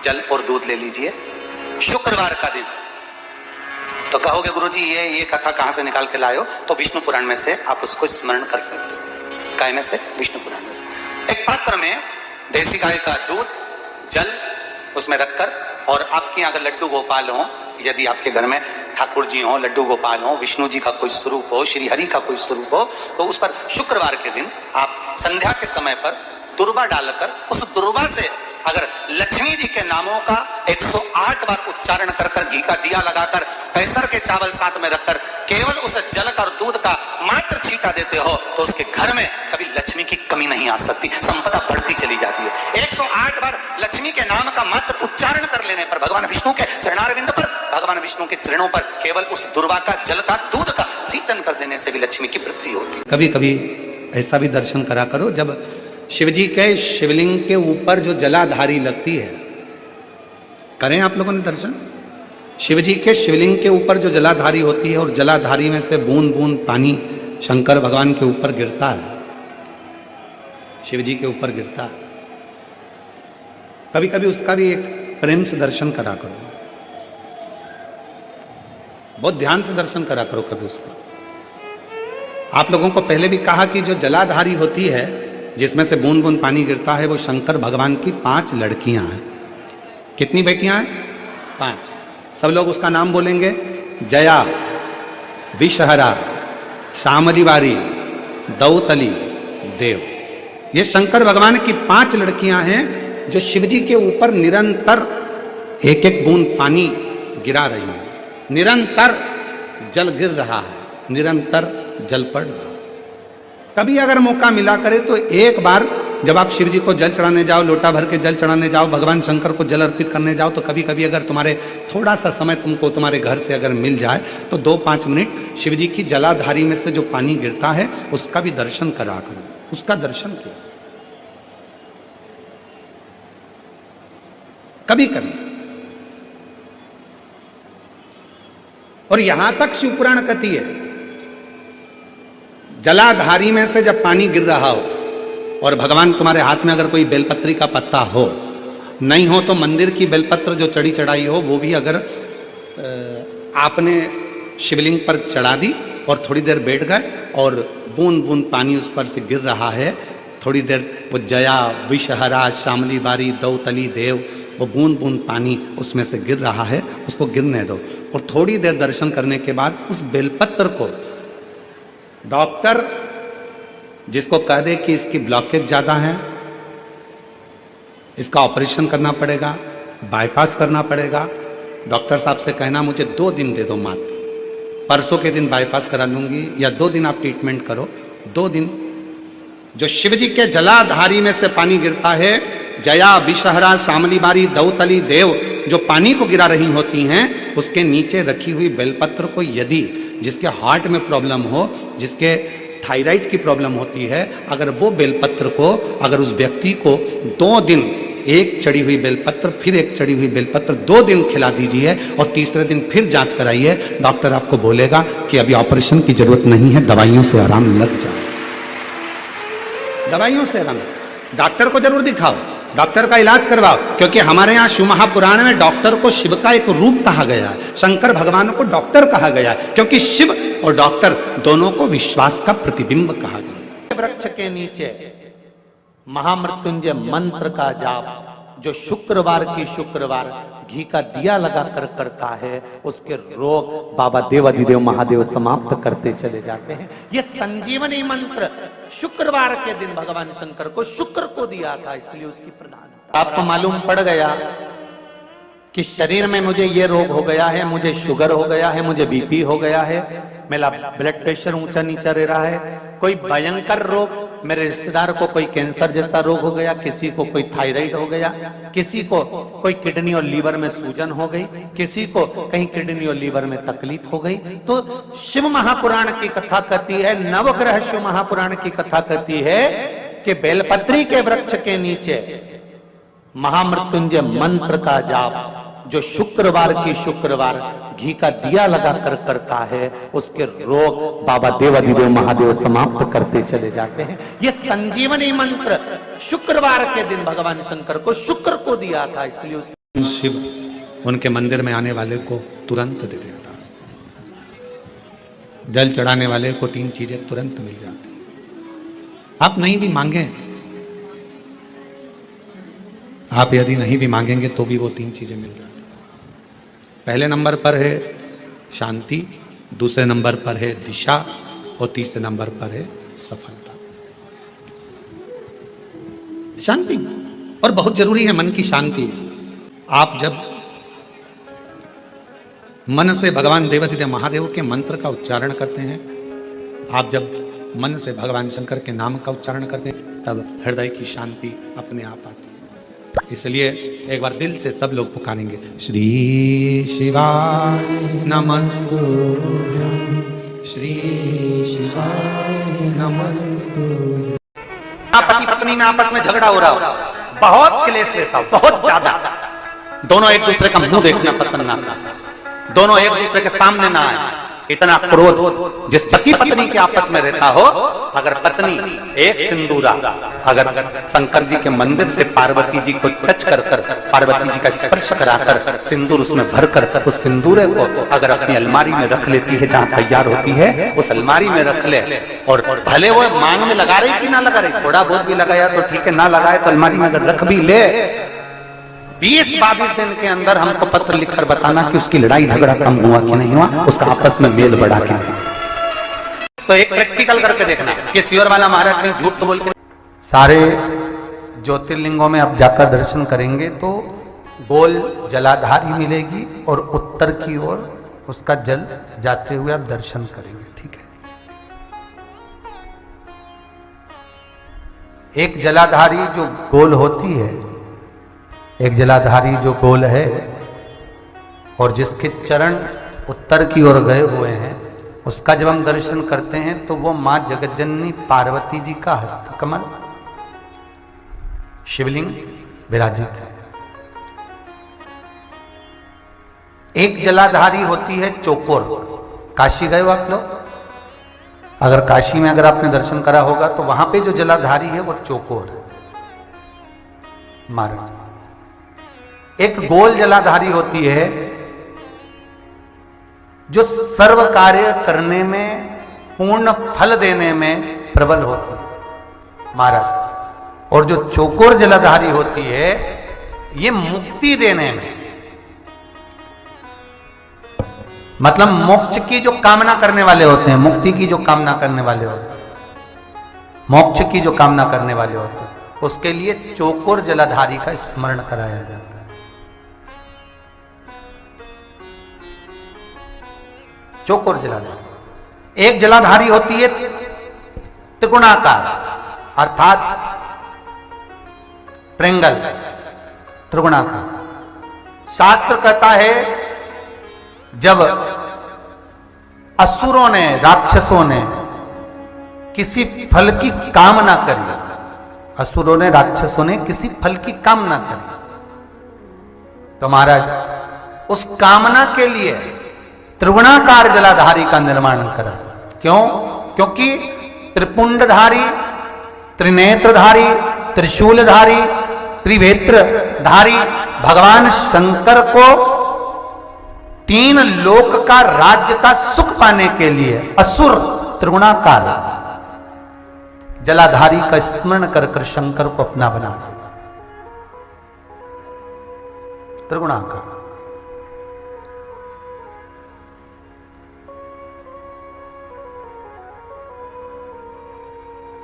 जल और दूध ले लीजिए शुक्रवार का दिन। तो कहोगे गुरुजी ये कथा कहां से निकाल के लाए हो? तो विष्णु पुराण में से आप उसको स्मरण कर सकते हो। काय में से? विष्णु पुराण में से। एक पात्र में देसी गाय का दूध, जल उसमें रखकर, और आपके अगर लड्डू गोपाल हो, यदि आपके घर में ठाकुर जी हो, लड्डू गोपाल हो, विष्णु जी का कोई स्वरूप हो, श्री हरि का कोई स्वरूप हो, तो उस पर शुक्रवार के दिन आप संध्या के समय पर दुर्वा डालकर उस दुर्वा से अगर लक्ष्मी जी के नामों का 108 बार उच्चारण कर कर घी का दिया लगाकर कैसर के चावल साथ में रखकर केवल उस जल का और दूध का मात्र छींटा देते हो तो उसके घर में कभी लक्ष्मी की कमी नहीं आ सकती, संपदा बढ़ती चली जाती है। 108 बार लक्ष्मी के नाम का मात्र उच्चारण कर लेने पर, भगवान विष्णु के चरणारविंद पर, भगवान विष्णु के चरणों पर केवल उस दुर्वा का, जल का, दूध का सिंचन कर देने से भी लक्ष्मी की वृद्धि होती है। कभी कभी ऐसा भी दर्शन करा करो, जब शिव जी के शिवलिंग के ऊपर जो जलाधारी लगती है, करें आप लोगों ने दर्शन? शिव जी के शिवलिंग के ऊपर जो जलाधारी होती है और जलाधारी में से बूंद बूंद पानी शंकर भगवान के ऊपर गिरता है, शिव जी के ऊपर गिरता है। कभी कभी उसका भी एक प्रेम से दर्शन करा करो, बहुत ध्यान से दर्शन करा करो कभी उसका। आप लोगों को पहले भी कहा कि जो जलाधारी होती है जिसमें से बूंद बूंद पानी गिरता है, वो शंकर भगवान की 5 लड़कियां हैं। कितनी बेटियां हैं? 5। सब लोग उसका नाम बोलेंगे। जया, विषहरा, शामली बारी, दौतली, देव। ये शंकर भगवान की 5 लड़कियां हैं जो शिवजी के ऊपर निरंतर एक एक बूंद पानी गिरा रही हैं। निरंतर जल गिर रहा है, निरंतर जल पड़ रहा है। कभी अगर मौका मिला करे तो एक बार जब आप शिव जी को जल चढ़ाने जाओ, लोटा भर के जल चढ़ाने जाओ, भगवान शंकर को जल अर्पित करने जाओ, तो कभी कभी अगर तुम्हारे थोड़ा सा समय तुमको तुम्हारे घर से अगर मिल जाए तो 2-5 मिनट शिव जी की जलाधारी में से जो पानी गिरता है उसका भी दर्शन करा करो, उसका दर्शन किया कभी कभी। और यहां तक शिवपुराण कहती है, जलाधारी में से जब पानी गिर रहा हो और भगवान तुम्हारे हाथ में अगर कोई बेलपत्री का पत्ता हो, नहीं हो तो मंदिर की बेलपत्र जो चढ़ी चढ़ाई हो वो भी अगर आपने शिवलिंग पर चढ़ा दी और थोड़ी देर बैठ गए और बूंद बूंद पानी उस पर से गिर रहा है, थोड़ी देर वो जया, विषहरा, शामली बारी, दौतली, देव, वो बूंद बूंद पानी उसमें से गिर रहा है, उसको गिरने दो। और थोड़ी देर दर्शन करने के बाद उस बेलपत्र को डॉक्टर जिसको कह दे कि इसकी ब्लॉकेज ज्यादा है, इसका ऑपरेशन करना पड़ेगा, बाईपास करना पड़ेगा, डॉक्टर साहब से कहना मुझे 2 दिन दे दो मात्र, परसों के दिन बाईपास करा लूंगी, या 2 दिन आप ट्रीटमेंट करो। 2 दिन जो शिवजी के जलाधारी में से पानी गिरता है, जया, विषहरा, शामली बारी, दौतली, देव, जो पानी को गिरा रही होती हैं, उसके नीचे रखी हुई बेलपत्र को यदि जिसके हार्ट में प्रॉब्लम हो, जिसके थायराइड की प्रॉब्लम होती है, अगर वो बेलपत्र को अगर उस व्यक्ति को 2 दिन एक चढ़ी हुई बेलपत्र, फिर एक चढ़ी हुई बेलपत्र 2 दिन खिला दीजिए और तीसरे दिन फिर जांच कराइए, डॉक्टर आपको बोलेगा कि अभी ऑपरेशन की जरूरत नहीं है, दवाइयों से आराम लग जाए, दवाइयों से आराम। डॉक्टर को जरूर दिखाओ, डॉक्टर का इलाज करवाओ, क्योंकि हमारे यहाँ शिव महापुराण में डॉक्टर को शिव का एक रूप कहा गया है, शंकर भगवान को डॉक्टर कहा गया है, क्योंकि शिव और डॉक्टर दोनों को विश्वास का प्रतिबिंब कहा गया। वृक्ष के नीचे महामृत्युंजय मंत्र का जाप जो शुक्रवार की शुक्रवार घी का दिया लगा कर करता है, उसके रोग बाबा देवाधिदेव महादेव समाप्त करते चले जाते हैं। ये संजीवनी मंत्र शुक्रवार के दिन भगवान शंकर को शुक्र को दिया था, इसलिए उसकी प्रधानता। आपको मालूम पड़ गया कि शरीर में मुझे ये रोग हो गया है, मुझे शुगर हो गया है, मुझे बीपी हो गया है, मेरा ब्लड प्रेशर ऊंचा नीचा रह रहा है, कोई भयंकर रोग, मेरे रिश्तेदार को कोई कैंसर जैसा रोग हो गया, किसी को कोई थायराइड हो गया, किसी को कोई किडनी और लीवर में सूजन हो गई, किसी को कहीं किडनी और लीवर में तकलीफ हो गई। तो शिव महापुराण की कथा कहती है, नवग्रह शिव महापुराण की कथा कहती है कि बेलपत्री के वृक्ष के नीचे महामृत्युंजय मंत्र का जाप जो शुक्रवार की शुक्रवार घी का दिया लगा कर करता है, उसके रोग बाबा देवाधिदेव महादेव समाप्त करते चले जाते हैं। ये संजीवनी मंत्र शुक्रवार के दिन भगवान शंकर को शुक्र को दिया था, इसलिए शिव उनके मंदिर में आने वाले को तुरंत दे देता। जल चढ़ाने वाले को 3 चीजें तुरंत मिल जाती। आप नहीं भी मांगे, आप यदि नहीं भी मांगेंगे तो भी वो 3 चीजें मिल जाती। पहले नंबर पर है शांति, दूसरे नंबर पर है दिशा और तीसरे नंबर पर है सफलता। शांति और बहुत जरूरी है, मन की शांति। आप जब मन से भगवान देवाधिदेव महादेव के मंत्र का उच्चारण करते हैं, आप जब मन से भगवान शंकर के नाम का उच्चारण करते हैं, तब हृदय की शांति अपने आप आती है। इसलिए एक बार दिल से सब लोग पुकारेंगे, श्री शिवाय नमस्तुभ्यं, श्री शिवाय नमस्तुभ्यं। पति पत्नी में आपस में झगड़ा हो रहा हो, बहुत क्लेश रहता हो, बहुत ज्यादा, दोनों एक दूसरे का मुंह देखना पसंद ना करते, दोनों एक दूसरे के सामने ना आए, इतना क्रोध जिस पति पत्नी के आपस में रहता हो, अगर पत्नी एक सिंदूरा अगर शंकर जी के मंदिर से पार्वती जी को टच कर पार्वती जी का स्पर्श कराकर सिंदूर उसमें भरकर उस सिंदूरे को अगर अपनी अलमारी में रख लेती है, जहां तैयार होती है उस अलमारी में रख ले, और भले वो मांग में लगा रही कि ना लगा रही, थोड़ा बहुत भी लगाया तो ठीक है, ना लगाए तो अलमारी में अगर रख भी ले, 20-22 दिन के अंदर हमको पत्र लिखकर बताना कि उसकी लड़ाई झगड़ा कम हुआ कि नहीं हुआ, उसका आपस में मेल बढ़ा कि नहीं। तो एक प्रैक्टिकल करके देखना कि सियोर वाला महाराज कहीं झूठ तो बोल के। सारे ज्योतिर्लिंगों में आप जाकर दर्शन करेंगे तो गोल जलाधारी मिलेगी और उत्तर की ओर उसका जल जाते हुए आप दर्शन करेंगे, ठीक है। एक जलाधारी जो गोल होती है, एक जलाधारी जो गोल है और जिसके चरण उत्तर की ओर गए हुए हैं, उसका जब हम दर्शन करते हैं तो वो मां जगज्जननी पार्वती जी का हस्तकमल शिवलिंग विराजित है। एक जलाधारी होती है चौकोर। काशी गए हो आप लोग? अगर काशी में अगर आपने दर्शन करा होगा तो वहां पे जो जलाधारी है वो चौकोर है महाराज। एक गोल जलाधारी होती है जो सर्व कार्य करने में, पूर्ण फल देने में प्रबल होती है महाराज। और जो चौकोर जलाधारी होती है ये मुक्ति देने में, मतलब मोक्ष की जो कामना करने वाले होते हैं, मुक्ति की जो कामना करने वाले होते हैं, मोक्ष की जो कामना करने वाले होते हैं, उसके लिए चौकोर जलाधारी का स्मरण कराया जाता है। चौकोर जलाधारी। एक जलाधारी होती है त्रिगुणाकार, अर्थात ट्रेंगल, त्रिगुणाकार। शास्त्र कहता है जब असुरों ने, राक्षसों ने किसी फल की कामना करी, असुरों ने, राक्षसों ने किसी फल की कामना करी, तो महाराज उस कामना के लिए त्रिगुणाकार जलाधारी का निर्माण करा। क्यों? क्योंकि त्रिपुंडधारी, त्रिनेत्रधारी, त्रिशूलधारी, त्रिवेत्रधारी भगवान शंकर को 3 लोक का राज्य का सुख पाने के लिए असुर त्रिगुणाकार जलाधारी का स्मरण कर शंकर को अपना बना दे। त्रिगुणाकार।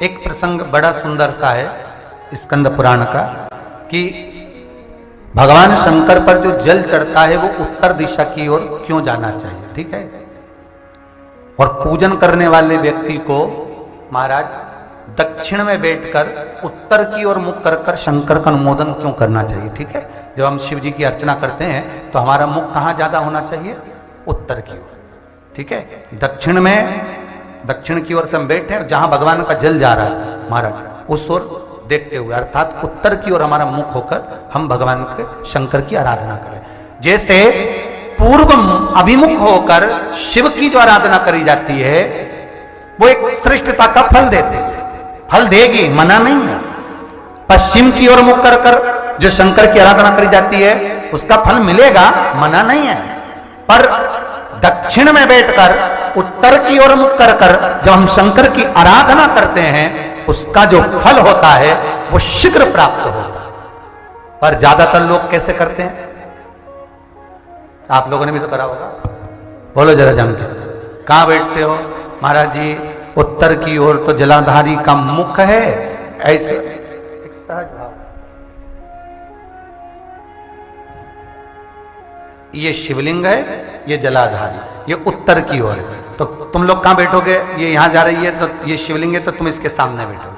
एक प्रसंग बड़ा सुंदर सा है स्कंद पुराण का कि भगवान शंकर पर जो जल चढ़ता है वो उत्तर दिशा की ओर क्यों जाना चाहिए, ठीक है। और पूजन करने वाले व्यक्ति को महाराज दक्षिण में बैठकर उत्तर की ओर मुख कर शंकर का अनुमोदन क्यों करना चाहिए, ठीक है। जब हम शिव जी की अर्चना करते हैं तो हमारा मुख कहाँ ज्यादा होना चाहिए? उत्तर की ओर, ठीक है। दक्षिण की ओर से हम बैठे हैं, जहां भगवान का जल जा रहा है महाराज उस ओर देखते हुए, अर्थात उत्तर की ओर हमारा मुख होकर हम भगवान के शंकर की आराधना करें। जैसे पूर्व अभिमुख होकर शिव की जो आराधना करी जाती है वो एक श्रेष्ठता का फल देते, फल देगी, मना नहीं है। पश्चिम की ओर मुख कर जो शंकर की आराधना करी जाती है उसका फल मिलेगा, मना नहीं है। पर दक्षिण में बैठकर उत्तर की ओर मुख कर कर जब हम शंकर की आराधना करते हैं, उसका जो फल होता है वो शीघ्र प्राप्त होता है। पर ज्यादातर लोग कैसे करते हैं? आप लोगों ने भी तो करा होगा, बोलो जरा जम के। कहां बैठते हो? महाराज जी उत्तर की ओर तो जलाधारी का मुख है, ऐसे एक सहज भाव, ये शिवलिंग है, ये जलाधारी, ये उत्तर की ओर है। तो तुम लोग कहां बैठोगे? ये यहां जा रही है तो ये शिवलिंग है, तो तुम इसके सामने बैठोगे।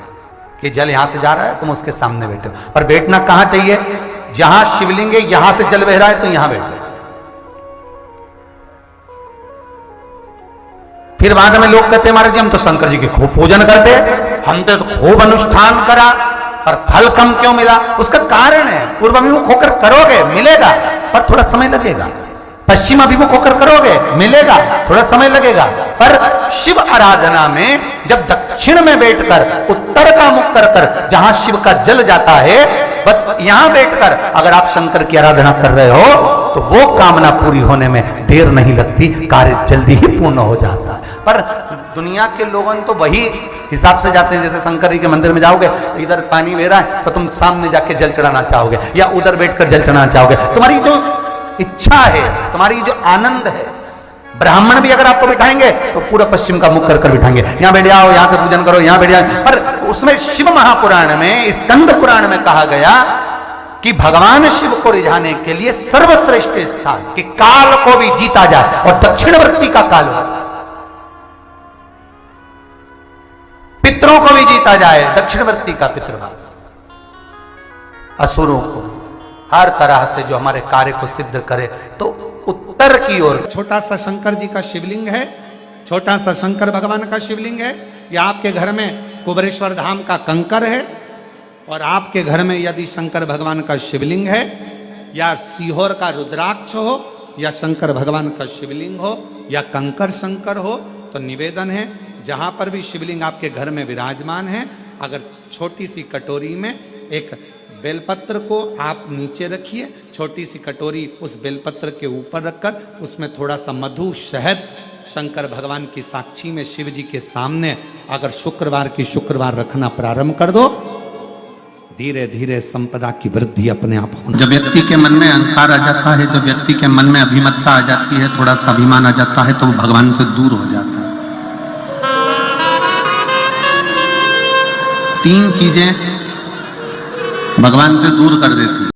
ये जल यहां से जा रहा है, तुम उसके सामने बैठो। पर बैठना कहां चाहिए? जहां शिवलिंग है, यहां से जल बह रहा है तो यहां बैठो। फिर बाद में लोग कहते हैं महाराज जी हम तो शंकर जी की खूब पूजन करते, हमने तो खूब अनुष्ठान करा, पर फल कम क्यों मिला? उसका कारण है, पूर्व अभिमुख होकर करोगे मिलेगा, पर थोड़ा समय लगेगा। पश्चिम अभिमुख होकर करोगे मिलेगा, थोड़ा समय लगेगा। पर शिव आराधना में जब दक्षिण में बैठकर उत्तर का मुख कर कर जहां शिव का जल जाता है, बस यहां बैठकर अगर आप शंकर की आराधना कर रहे हो तो वो कामना पूरी होने में देर नहीं लगती, कार्य जल्दी ही पूर्ण हो जाता है। पर दुनिया के लोगों तो वही हिसाब से जाते हैं, जैसे शंकर जी के मंदिर में जाओगे तो इधर पानी बह रहा है तो तुम सामने जाके जल चढ़ाना चाहोगे, या उधर बैठकर जल चढ़ाना चाहोगे। तुम्हारी जो इच्छा है, तुम्हारी जो आनंद है, ब्राह्मण भी अगर आपको बिठाएंगे तो पूरा पश्चिम का मुख कर कर बिठाएंगे, यहां बैठ जाओ, यहां से पूजन करो, यहां बैठ जाओ। पर उसमें शिव महापुराण में, स्कंद पुराण में कहा गया कि भगवान शिव को रिझाने के लिए सर्वश्रेष्ठ स्थान कि काल को भी जीता जाए, और दक्षिणवर्ती का काल हो, पितरों को भी जीता जाए, दक्षिणवर्ती का पितृभाव, असुरों को हर तरह से जो हमारे कार्य को सिद्ध करे। तो उत्तर की ओर छोटा सा शंकर जी का शिवलिंग है, छोटा सा शंकर भगवान का शिवलिंग है, या आपके घर में कुबरेश्वर धाम का कंकर है, और आपके घर में यदि शंकर भगवान का शिवलिंग है, या सीहोर का रुद्राक्ष हो, या शंकर भगवान का शिवलिंग हो, या कंकर शंकर हो, तो निवेदन है जहां पर भी शिवलिंग आपके घर में विराजमान है, अगर छोटी सी कटोरी में एक बेलपत्र को आप नीचे रखिए, छोटी सी कटोरी उस बेलपत्र के ऊपर रखकर उसमें थोड़ा सा मधु शहद शंकर भगवान की साक्षी में शिव जी के सामने अगर शुक्रवार की शुक्रवार रखना प्रारंभ कर दो, धीरे धीरे संपदा की वृद्धि अपने आप होने। जब व्यक्ति के मन में अहंकार आ जाता है, जब व्यक्ति के मन में अभिमत्ता आ जाती है, थोड़ा सा अभिमान आ जाता है, तो वो भगवान से दूर हो जाता है। 3 चीजें भगवान से दूर कर देती है।